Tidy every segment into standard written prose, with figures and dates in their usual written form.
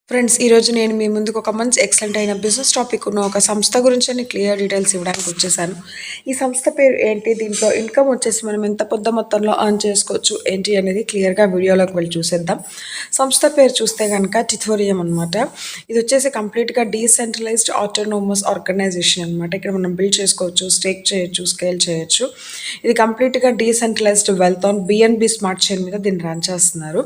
Friends, ఈరోజు నేను మీ ముందుకు ఒక మంచి ఎక్సలెంట్ అయిన బిజినెస్ టాపిక్ ఉన్న ఒక సంస్థ గురించి క్లియర్ డీటెయిల్స్ ఇవ్వడానికి వచ్చేసాను. ఈ సంస్థ పేరు ఏంటి, దీంట్లో ఇన్కమ్ వచ్చేసి మనం ఎంత పెద్ద మొత్తంలో అర్న్ చేసుకోవచ్చు ఏంటి అనేది క్లియర్గా వీడియోలోకి వెళ్ళి చూసేద్దాం. సంస్థ పేరు చూస్తే కనుక టిథోరియం అనమాట. ఇది వచ్చేసి కంప్లీట్గా డీసెంట్రలైజ్డ్ ఆటోనోమస్ ఆర్గనైజేషన్ అనమాట. ఇక్కడ మనం బిల్డ్ చేసుకోవచ్చు, స్టేక్ చేయొచ్చు, స్కేల్ చేయొచ్చు. ఇది కంప్లీట్గా decentralised wealth on BNB smart chain మీద దీన్ని రన్ చేస్తున్నారు.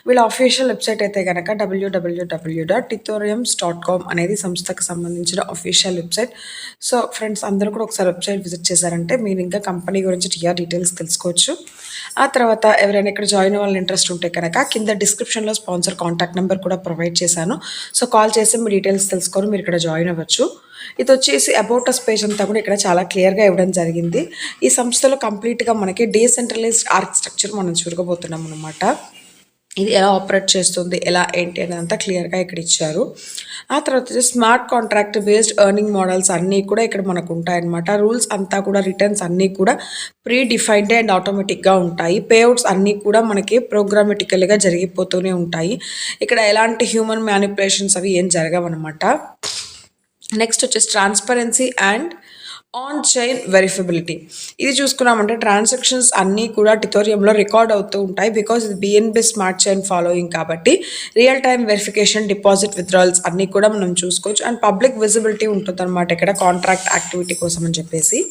వీళ్ళ అఫీషియల్ వెబ్సైట్ అయితే కనుక www.tithoriums.com అనేది సంస్థకు సంబంధించిన అఫీషియల్ వెబ్సైట్. సో ఫ్రెండ్స్, అందరూ కూడా ఒకసారి వెబ్సైట్ విజిట్ చేశారంటే మీరు ఇంకా కంపెనీ గురించి డీటెయిల్స్ తెలుసుకోవచ్చు. ఆ తర్వాత ఎవరైనా ఇక్కడ జాయిన్ అవ్వాలని ఇంట్రెస్ట్ ఉంటే కనుక కింద డిస్క్రిప్షన్లో స్పాన్సర్ కాంటాక్ట్ నెంబర్ కూడా ప్రొవైడ్ చేశాను. సో కాల్ చేసి మీ డీటెయిల్స్ తెలుసుకొని మీరు ఇక్కడ జాయిన్ అవ్వచ్చు. ఇది వచ్చేసి అబౌట్ అస్ పేజ్ అంతా కూడా ఇక్కడ చాలా క్లియర్గా ఇవ్వడం జరిగింది. ఈ సంస్థలో కంప్లీట్గా మనకి డీసెంట్రలైజ్డ్ ఆర్కిటెక్చర్ మనం చూడకపోతున్నాం అనమాట. ఇది ఎలా ఆపరేట్ చేస్తుంది, ఎలా ఏంటి అనేదంతా క్లియర్గా ఇక్కడ ఇచ్చారు. ఆ తర్వాత smart contract based earning models అన్నీ కూడా ఇక్కడ మనకు ఉంటాయన్నమాట. రూల్స్ అంతా కూడా రిటర్న్స్ అన్నీ కూడా ప్రీ డిఫైన్డ్ అండ్ ఆటోమేటిక్గా ఉంటాయి. పేఅవుట్స్ అన్నీ కూడా మనకి ప్రోగ్రామేటికల్గా జరిగిపోతూనే ఉంటాయి. ఇక్కడ ఎలాంటి హ్యూమన్ మ్యానిపులేషన్స్ అవి ఏం జరగవన్నమాట. నెక్స్ట్ వచ్చేసి ట్రాన్స్పరెన్సీ అండ్ ఆన్ చైన్ వెరిఫిబిలిటీ. ఇది చూసుకున్నామంటే ట్రాన్సాక్షన్స్ అన్నీ కూడా టిథోరియంలో రికార్డ్ అవుతూ ఉంటాయి. బికాజ్ ఇది బిఎన్బి స్మార్ట్ చైన్ ఫాలోయింగ్ కాబట్టి real time verification, deposit withdrawals అన్నీ కూడా మనం చూసుకోవచ్చు. అండ్ పబ్లిక్ విజిబిలిటీ ఉంటుంది అనమాట ఇక్కడ కాంట్రాక్ట్ యాక్టివిటీ కోసం అని చెప్పేసి.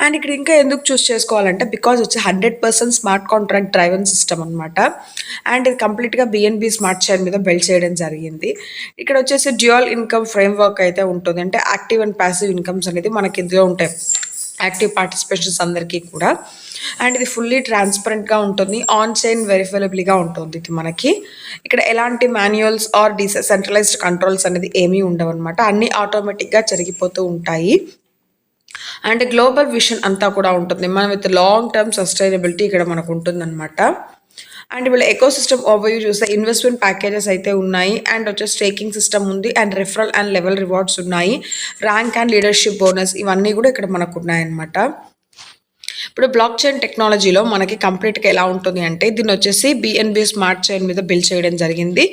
అండ్ ఇక్కడ ఇంకా ఎందుకు చూస్ చేసుకోవాలంటే బికాజ్ వచ్చి 100% స్మార్ట్ కాంట్రాక్ట్ డ్రైవెన్ సిస్టమ్ అనమాట. అండ్ ఇది కంప్లీట్గా బిఎన్బి స్మార్ట్ చైన్ మీద బిల్డ్ చేయడం జరిగింది. ఇక్కడ వచ్చేసి డ్యూయల్ ఇన్కమ్ ఫ్రేమ్వర్క్ అయితే ఉంటుంది. అంటే యాక్టివ్ అండ్ ప్యాసివ్ ఇన్కమ్స్ అనేది మనకి ఇందులో ఉంటాయి, యాక్టివ్ పార్టిసిపేషన్స్ అందరికీ కూడా. అండ్ ఇది ఫుల్లీ ట్రాన్స్పరెంట్గా ఉంటుంది, ఆన్ చైన్ వెరిఫైలబుల్గా ఉంటుంది. ఇది మనకి ఇక్కడ ఎలాంటి మాన్యువల్స్ ఆర్ సెంట్రలైజ్డ్ కంట్రోల్స్ అనేది ఏమీ ఉండవు అనమాట. అన్నీ ఆటోమేటిక్గా జరిగిపోతూ ఉంటాయి. అండ్ గ్లోబల్ విషన్ అంతా కూడా ఉంటుంది. మనం విత్ లాంగ్ టర్మ్ సస్టైనబిలిటీ ఇక్కడ మనకు ఉంటుందన్నమాట. అండ్ వీళ్ళ ఎకో సిస్టమ్ ఓవర్వ్యూ చూస్తే ఇన్వెస్ట్మెంట్ ప్యాకేజెస్ అయితే ఉన్నాయి. అండ్ వచ్చేసి స్టేకింగ్ సిస్టమ్ ఉంది. And referral and level rewards ఉన్నాయి. ర్యాంక్ అండ్ లీడర్షిప్ బోనస్ ఇవన్నీ కూడా ఇక్కడ మనకు ఉన్నాయన్నమాట. ఇప్పుడు బ్లాక్ చైన్ టెక్నాలజీలో మనకి కంప్లీట్గా ఎలా ఉంటుంది అంటే దీన్ని వచ్చేసి బిఎన్బి స్మార్ట్ చైన్ మీద బిల్డ్ చేయడం జరిగింది.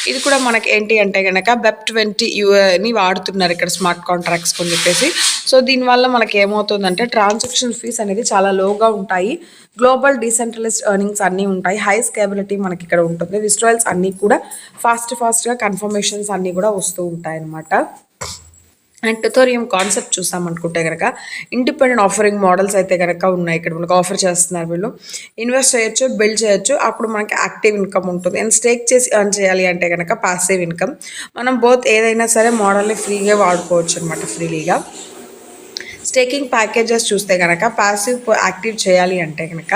ఇది కూడా మనకి ఏంటి అంటే కనుక Web20 ని వాడుతున్నారు ఇక్కడ స్మార్ట్ కాంట్రాక్ట్స్ అని చెప్పేసి. సో దీనివల్ల మనకి ఏమవుతుందంటే ట్రాన్సాక్షన్ ఫీస్ అనేది చాలా లోగా ఉంటాయి. గ్లోబల్ డీసెంట్రలైజ్డ్ ఎర్నింగ్స్ అన్నీ ఉంటాయి. హై స్కేబిలిటీ మనకి ఇక్కడ ఉంటుంది. విజువల్స్ అన్నీ కూడా ఫాస్ట్గా కన్ఫర్మేషన్స్ అన్నీ కూడా వస్తూ ఉంటాయి అన్నమాట. అండ్ టిథోరియం కాన్సెప్ట్ చూసామనుకుంటే కనుక ఇండిపెండెంట్ ఆఫరింగ్ మోడల్స్ అయితే కనుక ఉన్నాయి. ఇక్కడ మనకు ఆఫర్ చేస్తున్నారు. వీళ్ళు ఇన్వెస్ట్ చేయొచ్చు, బిల్డ్ చేయొచ్చు, అప్పుడు మనకి యాక్టివ్ ఇన్కమ్ ఉంటుంది. అండ్ స్టేక్ చేసి ఎర్న్ చేయాలి అంటే కనుక పాసివ్ ఇన్కమ్. మనం బోత్ ఏదైనా సరే మోడల్ని ఫ్రీగా వాడుకోవచ్చు అనమాట, ఫ్రీగా. స్టేకింగ్ ప్యాకేజెస్ చూస్తే కనుక ప్యాసివ్ యాక్టివ్ చేయాలి అంటే కనుక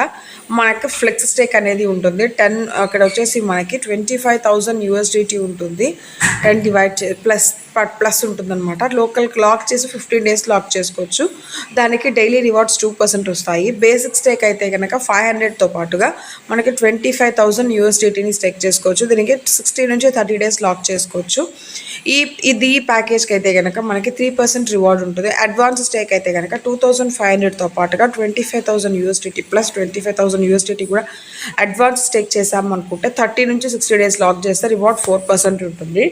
మనకి ఫ్లెక్స్ స్టేక్ అనేది ఉంటుంది. అక్కడ వచ్చేసి మనకి 25,000 USDT ఉంటుంది. 10 డివైడ్ ప్లస్ ఉంటుంది అనమాట. లోకల్ లాక్ చేసి 15 days లాక్ చేసుకోవచ్చు. దానికి డైలీ రివార్డ్స్ 2% వస్తాయి. బేసిక్ స్టేక్ అయితే కనుక 500తో పాటుగా మనకి 25,000 USDTని స్టేక్ చేసుకోవచ్చు. దీనికి 60 నుంచి 30 days లాక్ చేసుకోవచ్చు. ఈ ప్యాకేజ్కి అయితే కనుక మనకి 3% రివార్డ్ ఉంటుంది. అడ్వాన్స్ స్టేక్ అయితే కనుక 2,500తో పాటుగా 25,000 USDT ప్లస్ 25,000 USDT కూడా అడ్వాన్స్ స్టేక్ చేసామనుకుంటే 30 నుంచి 60 days లాక్ చేస్తే రివార్డ్ 4% ఉంటుంది.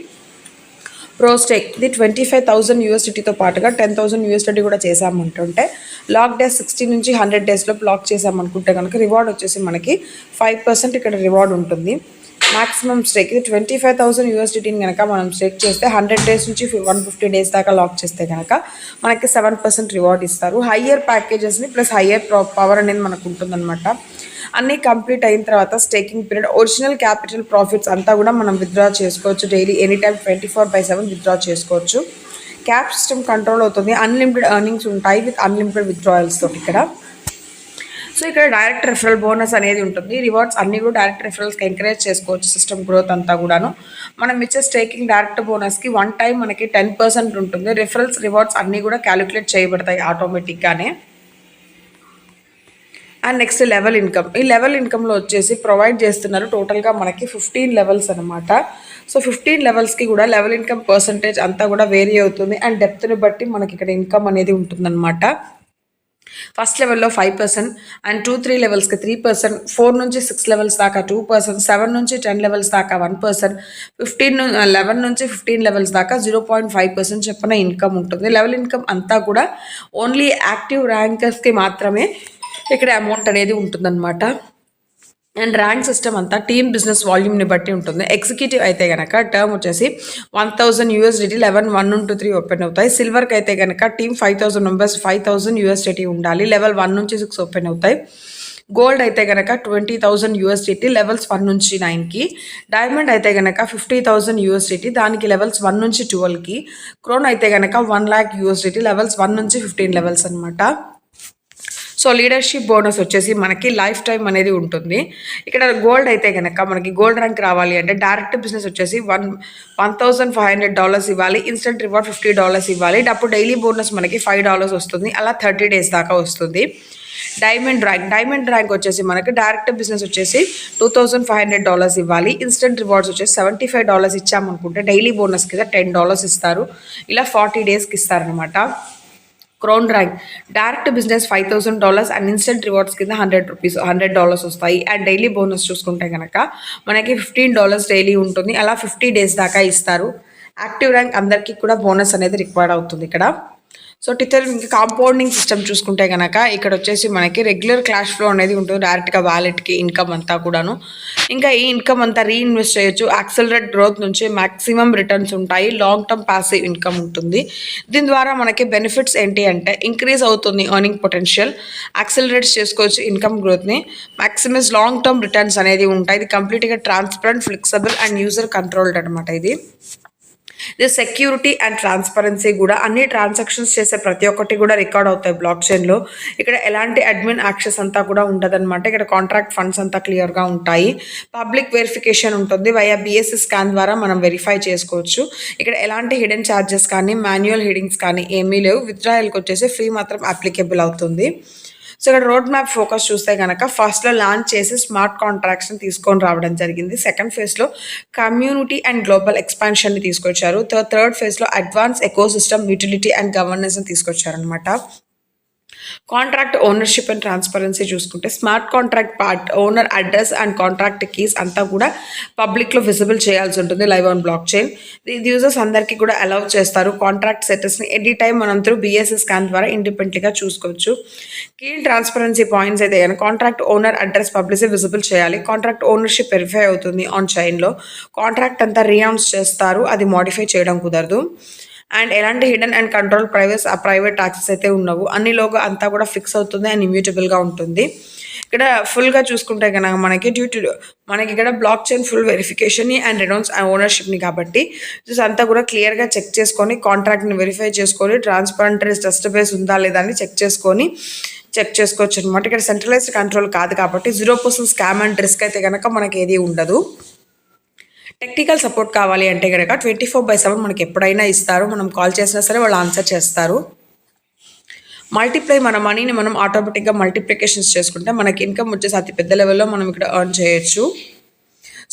ప్రో స్టేక్ ఇది 25,000 USDTతో పాటుగా 10,000 USDT కూడా చేసామంటుంటే లాక్ డేస్ 60 నుంచి 100 daysలో లాక్ చేసామనుకుంటే కనుక రివార్డ్ వచ్చేసి మనకి 5% ఇక్కడ రివార్డ్ ఉంటుంది. మాక్సిమం స్టేక్ ఇది 25,000 USDTని కనుక మనం స్టేక్ చేస్తే 100 days నుంచి 150 days దాకా లాక్ చేస్తే కనుక మనకి 7% రివార్డ్ ఇస్తారు. హయ్యర్ ప్యాకేజెస్ని ప్లస్ హయ్యర్ పవర్ అనేది మనకు ఉంటుందన్నమాట. అన్నీ కంప్లీట్ అయిన తర్వాత staking period original capital profits అంతా కూడా మనం విత్డ్రా చేసుకోవచ్చు. డైలీ ఎనీ టైం 24/7 విత్డ్రా చేసుకోవచ్చు. క్యాప్ సిస్టమ్ కంట్రోల్ అవుతుంది. అన్లిమిటెడ్ ఎర్నింగ్స్ ఉంటాయి విత్ అన్లిమిటెడ్ విత్డ్రాయల్స్ తోటి ఇక్కడ. సో ఇక్కడ డైరెక్ట్ రెఫరల్ బోనస్ అనేది ఉంటుంది. రివార్డ్స్ అన్నీ కూడా డైరెక్ట్ రెఫరల్స్కి ఎంకరేజ్ చేసుకోవచ్చు. సిస్టమ్ గ్రోత్ అంతా కూడాను మనం ఇచ్చే స్టేకింగ్ డైరెక్ట్ బోనస్కి 1 time మనకి 10% ఉంటుంది. రెఫరల్స్ రివార్డ్స్ అన్నీ కూడా క్యాలిక్యులేట్ చేయబడతాయి ఆటోమేటిక్గానే. And next level income. ఈ లెవెల్ ఇన్కమ్లో వచ్చేసి ప్రొవైడ్ చేస్తున్నారు టోటల్గా మనకి 15 levels అనమాట. సో 15 levelsకి కూడా లెవెల్ ఇన్కమ్ పర్సంటేజ్ అంతా కూడా వేరీ అవుతుంది. అండ్ డెప్త్ని బట్టి మనకి ఇక్కడ ఇన్కమ్ అనేది ఉంటుందన్నమాట. ఫస్ట్ లెవెల్లో 5% అండ్ 2-3 లెవెల్స్కి 3%, 4-6 లెవెల్స్ దాకా 2%, 7-10 లెవెల్స్ దాకా 1%, 11-15 లెవెల్స్ దాకా 0.5% చొప్పున ఇన్కమ్ ఉంటుంది. లెవెల్ ఇన్కమ్ అంతా కూడా ఓన్లీ యాక్టివ్ ర్యాంకర్స్కి మాత్రమే ఇక్కడ అమౌంట్ అనేది ఉంటుందన్నమాట. అండ్ ర్యాంక్ సిస్టమ్ అంతా టీమ్ బిజినెస్ వాల్యూమ్ని బట్టి ఉంటుంది. ఎగ్జిక్యూటివ్ అయితే కనుక టర్మ్ వచ్చేసి $1,000 లెవెల్ 1-3 ఓపెన్ అవుతాయి. సిల్వర్కి అయితే కనుక టీమ్ 5,000 మెంబర్స్ $5,000 ఉండాలి. లెవెల్ 1-6 ఓపెన్ అవుతాయి. గోల్డ్ అయితే కనుక $20,000 లెవెల్స్ 1-9కి. డైమండ్ అయితే కనుక $50,000 దానికి లెవెల్స్ 1-12కి. క్రోన్ అయితే కనుక $1,00,000 లెవెల్స్ 1-15 లెవెల్స్ అనమాట. సో లీడర్షిప్ బోనస్ వచ్చేసి మనకి లైఫ్ టైం అనేది ఉంటుంది. ఇక్కడ గోల్డ్ అయితే కనుక మనకి గోల్డ్ ర్యాంక్ రావాలి అంటే డైరెక్ట్ బిజినెస్ వచ్చేసి $1,500 ఇవ్వాలి. ఇన్స్టెంట్ రివార్డ్ $50 ఇవ్వాలి. అప్పుడు డైలీ బోనస్ మనకి $5 వస్తుంది. అలా 30 days దాకా వస్తుంది. డైమండ్ ర్యాంక్ వచ్చేసి మనకి డైరెక్ట్ బిజినెస్ వచ్చేసి $2,500 ఇవ్వాలి. ఇన్స్టెంట్ రివార్డ్స్ వచ్చేసి $75 ఇచ్చామనుకుంటే డైలీ బోనస్ కింద $10 ఇస్తారు. ఇలా 40 daysకి ఇస్తారనమాట. Crown rank direct business $5,000 and instant rewards కింద $100 వస్తాయి. అండ్ డైలీ బోనస్ చూసుకుంటే కనుక మనకి $15 డైలీ ఉంటుంది. అలా 50 days దాకా ఇస్తారు. యాక్టివ్ ర్యాంక్ అందరికీ కూడా బోనస్ అనేది రిక్వైర్డ్ అవుతుంది ఇక్కడ. సో టిటర్ ఇంకా కాంపౌండింగ్ సిస్టమ్ చూసుకుంటే కనుక ఇక్కడ వచ్చేసి మనకి రెగ్యులర్ క్యాష్ ఫ్లో అనేది ఉంటుంది డైరెక్ట్గా వ్యాలెట్కి ఇన్కమ్ అంతా కూడాను. ఇంకా ఈ ఇన్కమ్ అంతా రీఇన్వెస్ట్ చేయొచ్చు. యాక్సలరేట్ గ్రోత్ నుంచి మ్యాక్సిమం రిటర్న్స్ ఉంటాయి. లాంగ్ టర్మ్ పాసివ్ ఇన్కమ్ ఉంటుంది. దీని ద్వారా మనకి బెనిఫిట్స్ ఏంటి అంటే ఇంక్రీజ్ అవుతుంది ఎర్నింగ్ పొటెన్షియల్, యాక్సలరేట్స్ చేసుకోవచ్చు ఇన్కమ్ గ్రోత్ని, మ్యాక్సిమస్ లాంగ్ టర్మ్ రిటర్న్స్ అనేది ఉంటాయి. ఇది కంప్లీట్గా transparent, flexible and user controlled అనమాట. ఇది సెక్యూరిటీ అండ్ ట్రాన్స్పరెన్సీ కూడా అన్ని ట్రాన్సాక్షన్స్ చేసే ప్రతి ఒక్కటి కూడా రికార్డ్ అవుతాయి బ్లాక్ చైన్లో. ఇక్కడ ఎలాంటి అడ్మిన్ యాక్సెస్ అంతా కూడా ఉండదన్నమాట. ఇక్కడ కాంట్రాక్ట్ ఫండ్స్ అంతా క్లియర్గా ఉంటాయి. పబ్లిక్ వెరిఫికేషన్ ఉంటుంది. వయా BSC స్కాన్ ద్వారా మనం వెరిఫై చేసుకోవచ్చు. ఇక్కడ ఎలాంటి హిడెన్ ఛార్జెస్ కానీ మాన్యువల్ హిడింగ్స్ కానీ ఏమీ లేవు. విత్డ్రాయల్కి వచ్చేసి ఫ్రీ మాత్రం అప్లికేబుల్ అవుతుంది. సో ఇక్కడ రోడ్ మ్యాప్ ఫోకస్ చూస్తే కనుక ఫస్ట్లో లాంచ్ చేసి స్మార్ట్ కాంట్రాక్ట్స్ని తీసుకొని రావడం జరిగింది. సెకండ్ ఫేజ్లో కమ్యూనిటీ అండ్ గ్లోబల్ ఎక్స్పాన్షన్ని తీసుకొచ్చారు. థర్డ్ ఫేజ్లో అడ్వాన్స్ ఎకోసిస్టమ్, యూటిలిటీ అండ్ గవర్నెన్స్ని తీసుకొచ్చారనమాట. కాంట్రాక్ట్ ఓనర్షిప్ అండ్ ట్రాన్స్పరెన్సీ చూసుకుంటే smart contract part owner address and contract keys అంతా కూడా పబ్లిక్లో విజిబుల్ చేయాల్సి ఉంటుంది లైవ్ ఆన్ బ్లాక్ చైన్. ఇది యూజర్స్ అందరికీ కూడా అలౌ చేస్తారు. కాంట్రాక్ట్ సెటర్స్ని ఎనీ టైం మనం త్రూ BSC స్కాన్ ద్వారా ఇండిపెండెంట్గా చూసుకోవచ్చు. కీ ట్రాన్స్పరెన్సీ పాయింట్స్ అయితే contract owner address publicity visible చేయాలి. కాంట్రాక్ట్ ఓనర్షిప్ వెరిఫై అవుతుంది ఆన్ చైన్లో. కాంట్రాక్ట్ అంతా రీఅనౌన్స్ చేస్తారు, అది మోడిఫై చేయడం కుదరదు. అండ్ ఎలాంటి hidden and control private taxes అయితే ఉన్నవు. అన్నిలోగా అంతా కూడా ఫిక్స్ అవుతుంది అండ్ ఇమ్యూటబుల్గా ఉంటుంది. ఇక్కడ ఫుల్గా చూసుకుంటే కనుక మనకి ఇక్కడ blockchain full verification and renounce ఓనర్షిప్ని కాబట్టి అంతా కూడా క్లియర్గా చెక్ చేసుకొని కాంట్రాక్ట్ని వెరిఫై చేసుకొని ట్రాన్స్పరెంట్ ట్రస్ట్ బేస్ ఉందా లేదా అని చెక్ చేసుకోవచ్చు అనమాట. ఇక్కడ సెంట్రలైజ్డ్ కంట్రోల్ కాదు కాబట్టి 0% స్కామ్ అండ్ రిస్క్ అయితే కనుక మనకి ఏది ఉండదు. టెక్నికల్ సపోర్ట్ కావాలి అంటే కనుక 24/7 మనకి ఎప్పుడైనా ఇస్తారు. మనం కాల్ చేసినా సరే వాళ్ళు ఆన్సర్ చేస్తారు. మన మనీని మనం ఆటోమేటిక్గా మల్టిప్లికేషన్స్ చేసుకుంటే మనకి ఇన్కమ్ వచ్చేసి అతి పెద్ద లెవెల్లో మనం ఇక్కడ ఎర్న్ చేయొచ్చు.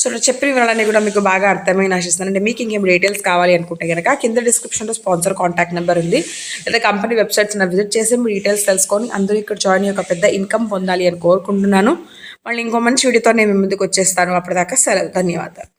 సో చెప్పిన వివరాలన్నీ కూడా మీకు బాగా అర్థమైన ఆశిస్తాను. అంటే మీకు ఇంకేం డీటెయిల్స్ కావాలి అనుకుంటే కనుక కింద డిస్క్రిప్షన్లో స్పాన్సర్ కాంటాక్ట్ నెంబర్ ఉంది, లేదా కంపెనీ వెబ్సైట్స్ విజిట్ చేసి మీ డీటెయిల్స్ తెలుసుకొని అందరూ ఇక్కడ జాయిన్ ఒక పెద్ద ఇన్కమ్ పొందాలి అని కోరుకుంటున్నాను. మళ్ళీ ఇంకో మంచి వీడియోతో నేను ముందుకు వచ్చేస్తాను. అప్పటిదాకా సెలవు. ధన్యవాదాలు.